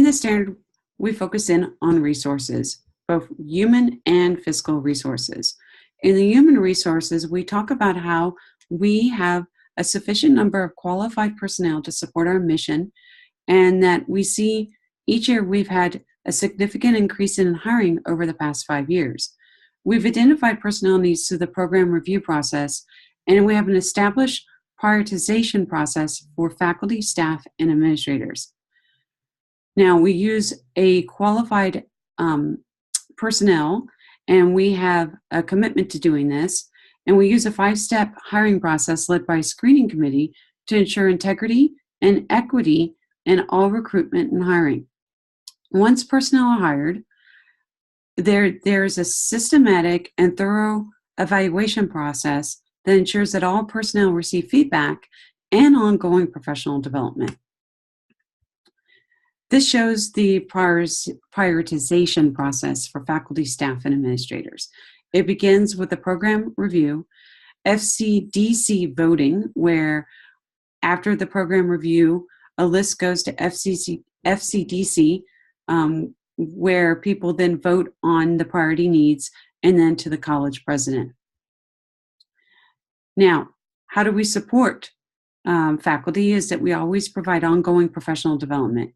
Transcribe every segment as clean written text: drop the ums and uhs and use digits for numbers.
In the standard, we focus in on resources, both human and physical resources. In the human resources, we talk about how we have a sufficient number of qualified personnel to support our mission, and that we see each year we've had a significant increase in hiring over the past 5 years. We've identified personnel needs through the program review process, and we have an established prioritization process for faculty, staff, and administrators. Now, we use a qualified personnel, and we have a commitment to doing this, and we use a 5-step hiring process led by a screening committee to ensure integrity and equity in all recruitment and hiring. Once personnel are hired, there's a systematic and thorough evaluation process that ensures that all personnel receive feedback and ongoing professional development. This shows the prioritization process for faculty, staff, and administrators. It begins with the program review, FCDC voting, where after the program review, a list goes to FCDC, where people then vote on the priority needs, and then to the college president. Now, how do we support faculty? Is that we always provide ongoing professional development.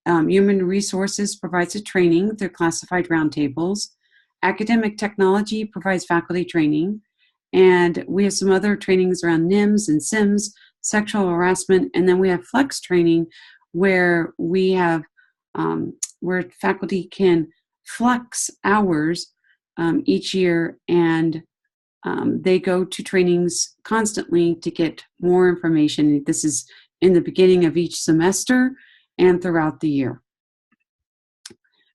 Human Resources provides a training through classified roundtables. Academic Technology provides faculty training. And we have some other trainings around NIMS and SIMS, sexual harassment. And then we have flex training where we have, where faculty can flex hours each year, and they go to trainings constantly to get more information. This is in the beginning of each semester and throughout the year.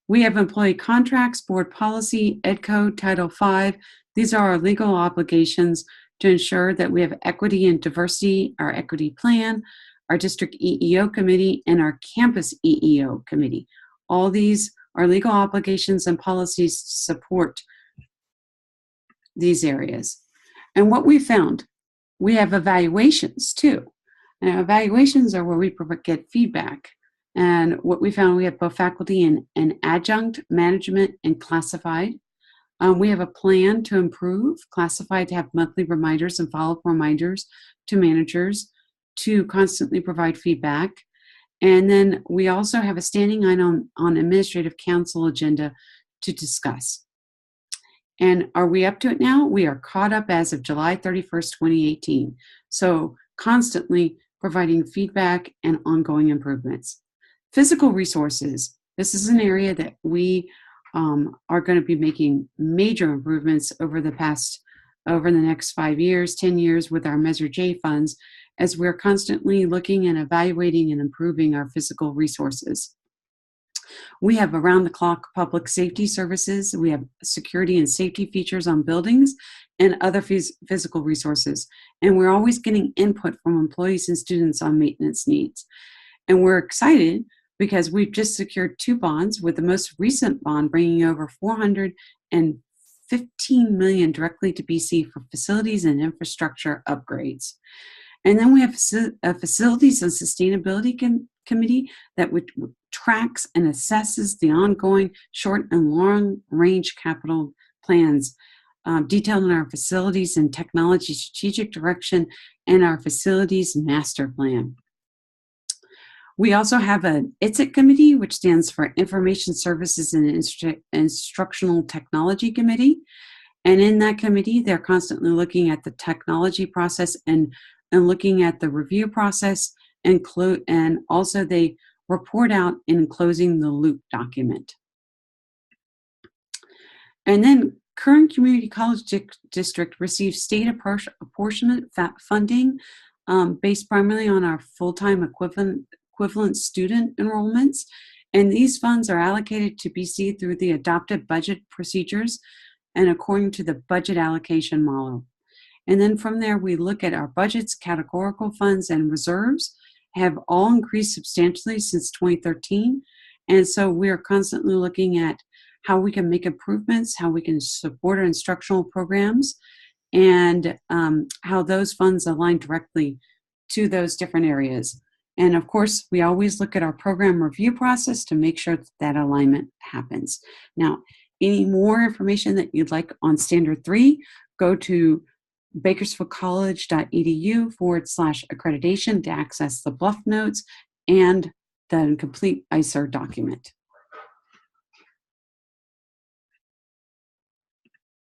We have employee contracts, board policy, Ed Code, Title V. These are our legal obligations to ensure that we have equity and diversity, our equity plan, our district EEO committee, and our campus EEO committee. All these are legal obligations and policies to support these areas. And what we found, we have evaluations too. And evaluations are where we get feedback. And what we found, we have both faculty and adjunct, management, and classified. We have a plan to improve classified, to have monthly reminders and follow-up reminders to managers to constantly provide feedback. And then we also have a standing item on administrative council agenda to discuss. And are we up to it now? We are caught up as of July 31st, 2018. So constantly providing feedback and ongoing improvements. Physical resources. This is an area that we are going to be making major improvements over the next 5 years, 10 years with our Measure J funds, as we're constantly looking and evaluating and improving our physical resources. We have around-the-clock public safety services. We have security and safety features on buildings and other physical resources. And we're always getting input from employees and students on maintenance needs. And we're excited because we've just secured 2 bonds, with the most recent bond bringing over $415 million directly to BC for facilities and infrastructure upgrades. And then we have a facilities and sustainability committee that tracks and assesses the ongoing short and long range capital plans detailed in our facilities and technology strategic direction and our facilities master plan. We also have an ISER committee, which stands for Information Services and Instructional Technology Committee. And in that committee, they're constantly looking at the technology process and looking at the review process, and also they report out in closing the loop document. And then Kern Community College District receives state apportionment funding based primarily on our full-time equivalent student enrollments. And these funds are allocated to BC through the adopted budget procedures and according to the budget allocation model. And then from there, we look at our budgets, categorical funds, and reserves have all increased substantially since 2013. And so we are constantly looking at how we can make improvements, how we can support our instructional programs, and how those funds align directly to those different areas. And of course, we always look at our program review process to make sure that alignment happens. Now, any more information that you'd like on Standard 3, go to bakersfieldcollege.edu/accreditation to access the Bluff notes and the complete ISER document.